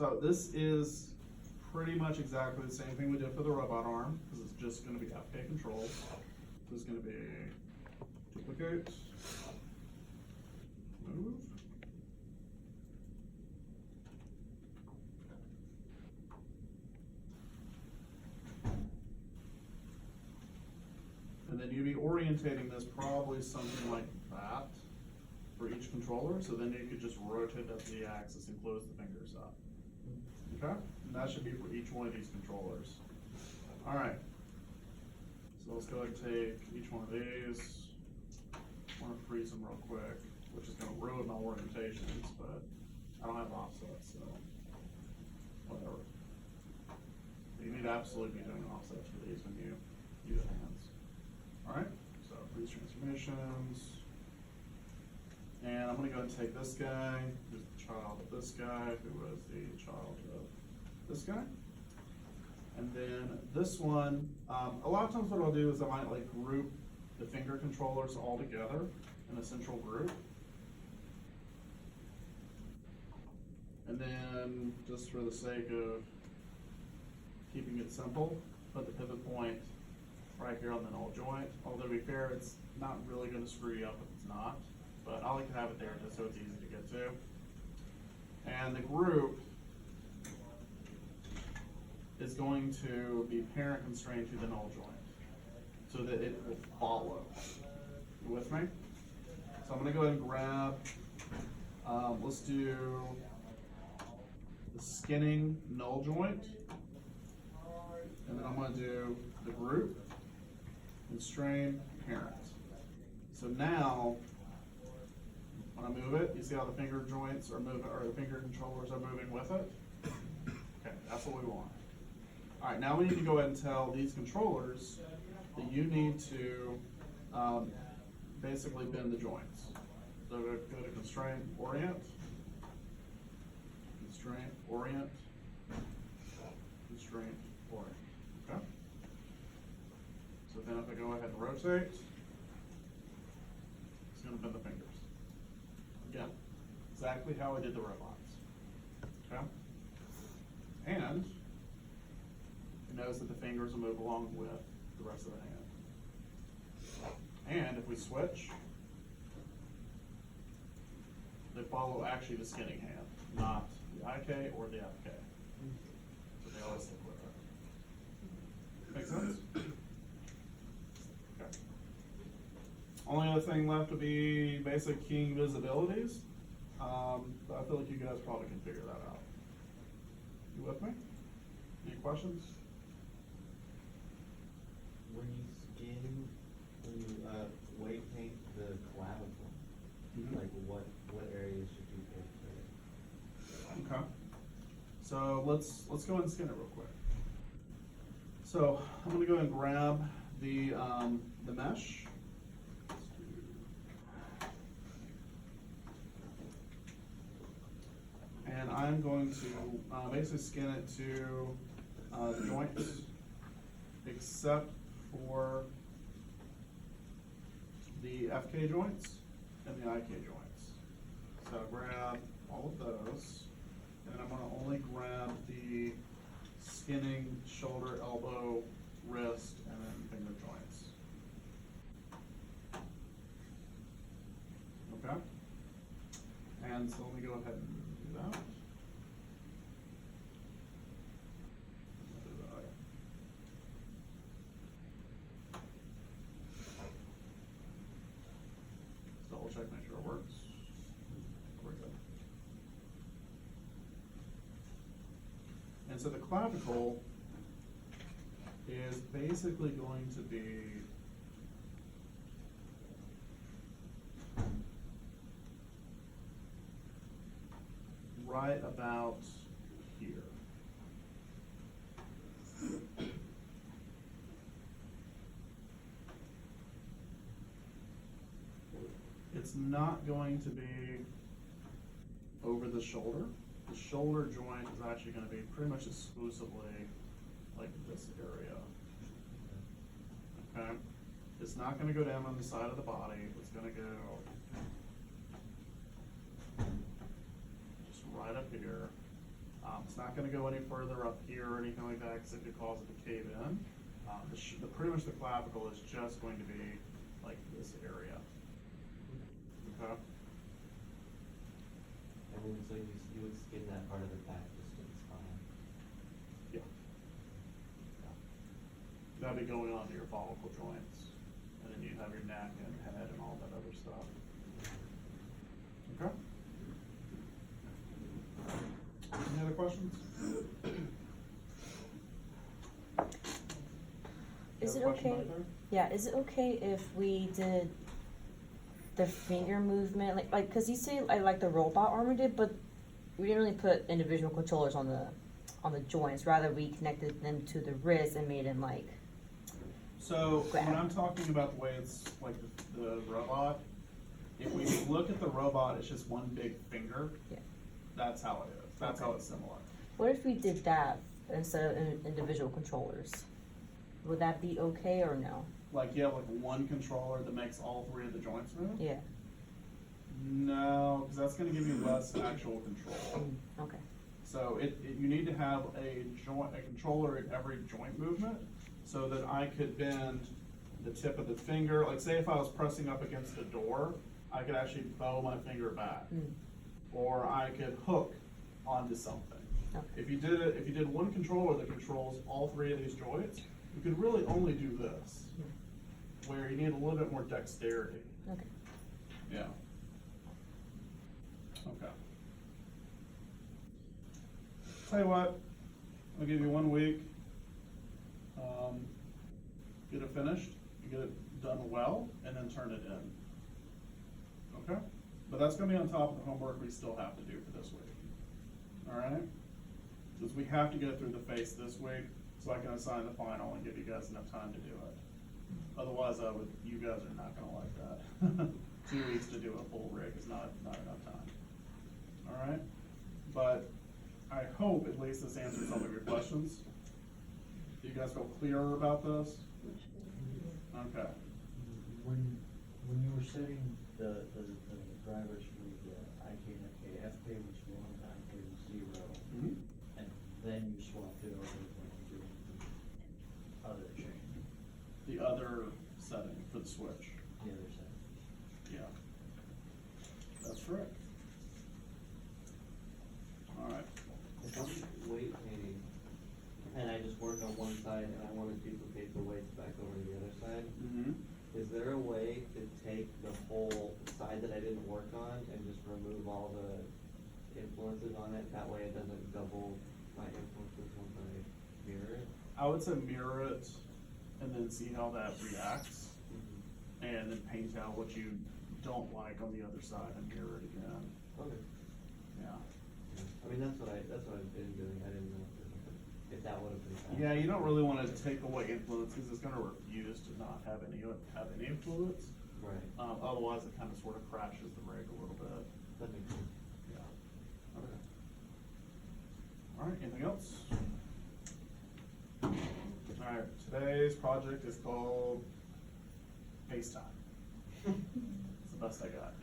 So this is pretty much exactly the same thing we did for the robot arm, because it's just gonna be FK controls. This is gonna be duplicate, move. And then you'd be orientating this probably something like that for each controller, so then you could just rotate that Z axis and close the fingers up. Okay? And that should be for each one of these controllers. All right. So let's go ahead and take each one of these. I want to freeze them real quick, which is going to ruin my orientations, but I don't have offsets, so whatever. You need to absolutely be doing offsets for these when you do the hands. All right, so freeze transformations. And I'm going to go and take this guy, who's the child of this guy, who was the child of this guy. And then this one, a lot of times what I'll do is I might like group the finger controllers all together in a central group. And then, just for the sake of keeping it simple, put the pivot point right here on the null joint. Although to be fair, it's not really going to screw you up if it's not, but I like to have it there just so it's easy to get to. And the group is going to be parent constrained to the null joint so that it will follow. You with me? So I'm going to go ahead and grab, let's do the skinning null joint, and then I'm going to do the group, constrain, parent. So now, when I move it, you see how the finger joints are moving, or the finger controllers are moving with it? Okay, that's what we want. All right, now we need to go ahead and tell these controllers that you need to basically bend the joints. So go to constraint, orient, constraint, orient, constraint, orient. Okay? So then if I go ahead and rotate, it's going to bend the fingers. Again, exactly how I did the robots. Okay? And it knows that the fingers will move along with the rest of the hand. And if we switch, they follow actually the skinning hand, not the IK or the FK. So they always stick with it. Make sense? Okay. Only other thing left to be basic keying visibilities. But I feel like you guys probably can figure that out. You with me? Any questions? When you skin, when you weight paint the clavicle, like what areas should you pay for it? Okay. So let's go ahead and skin it real quick. So I'm gonna go ahead and grab the mesh. And I'm going to basically skin it to the joints, except for the FK joints and the IK joints. So grab all of those, and then I'm going to only grab the skinning, shoulder, elbow, wrist, and then finger joints. Okay? And so let me go ahead and do that. Double check, make sure it works. We're good. And so the clavicle is basically going to be right about here. It's not going to be over the shoulder. The shoulder joint is actually going to be pretty much exclusively like this area. Okay? It's not going to go down on the side of the body. It's going to go just right up here. It's not gonna go any further up here or anything like that, cause it could cause it to cave in. Pretty much the clavicle is just going to be like this area. Okay? And then, so you would skin that part of it back just to the spine. Yeah. That'd be going onto your follicle joints, and then you have your neck and head and all that other stuff. Okay? Any other questions? Is You it have a question okay? back there? Yeah, is it okay if we did the finger movement, like, cause you say I like the robot armor did, but we didn't really put individual controllers on the joints, rather we connected them to the wrist and made them like, So, Grab. when I'm talking about the way it's like the robot, if we look at the robot, it's just one big finger. Yeah. That's how it is. That's how it's similar. what if we did that instead of individual controllers? Would that be okay or no? Like you have like one controller that makes all three of the joints move? Yeah, No, because that's gonna give you less actual control. okay, So you need to have a controller in every joint movement, so that I could bend the tip of the finger, like say if I was pressing up against a door, I could actually bow my finger back. Or I could hook onto something. okay, If you did one controller that controls all three of these joints, you could really only do this, where you need a little bit more dexterity. okay. Yeah. Okay. Tell you what, I'll give you 1 week. Get it finished, get it done well, and then turn it in. Okay? But that's gonna be on top of the homework we still have to do for this week. Alright? Since we have to go through the face this week, so I can assign the final and give you guys enough time to do it. Otherwise, you guys are not gonna like that. 2 weeks to do a full rig is not enough time. Alright? But I hope at least this answers some of your questions. Do you guys feel clearer about this? Okay. When you were setting the drivers for the IK and FK was 1, IK was 0, Mhm. and then you swapped it over when you did the other change, The other setting for the switch. the other side. Yeah. That's correct. Alright. If I'm weight painting, and I just work on one side and I wanna duplicate the weights back over to the other side, Mm-hmm. is there a way to take the whole side that I didn't work on and just remove all the influences on it? That way it doesn't double my influences once I mirror it? I would say mirror it and then see how that reacts. And then paint out what you don't like on the other side and mirror it again. Okay. Yeah. I mean, that's what I've been doing, I didn't know if that would've been fast. Yeah, you don't really wanna take away influence, cause it's gonna refuse to not have any influence. Right, Otherwise it kinda sorta crashes the rig a little bit. that makes sense. Yeah. Okay. Alright, anything else? Alright, today's project is called FaceTime. It's the best I got.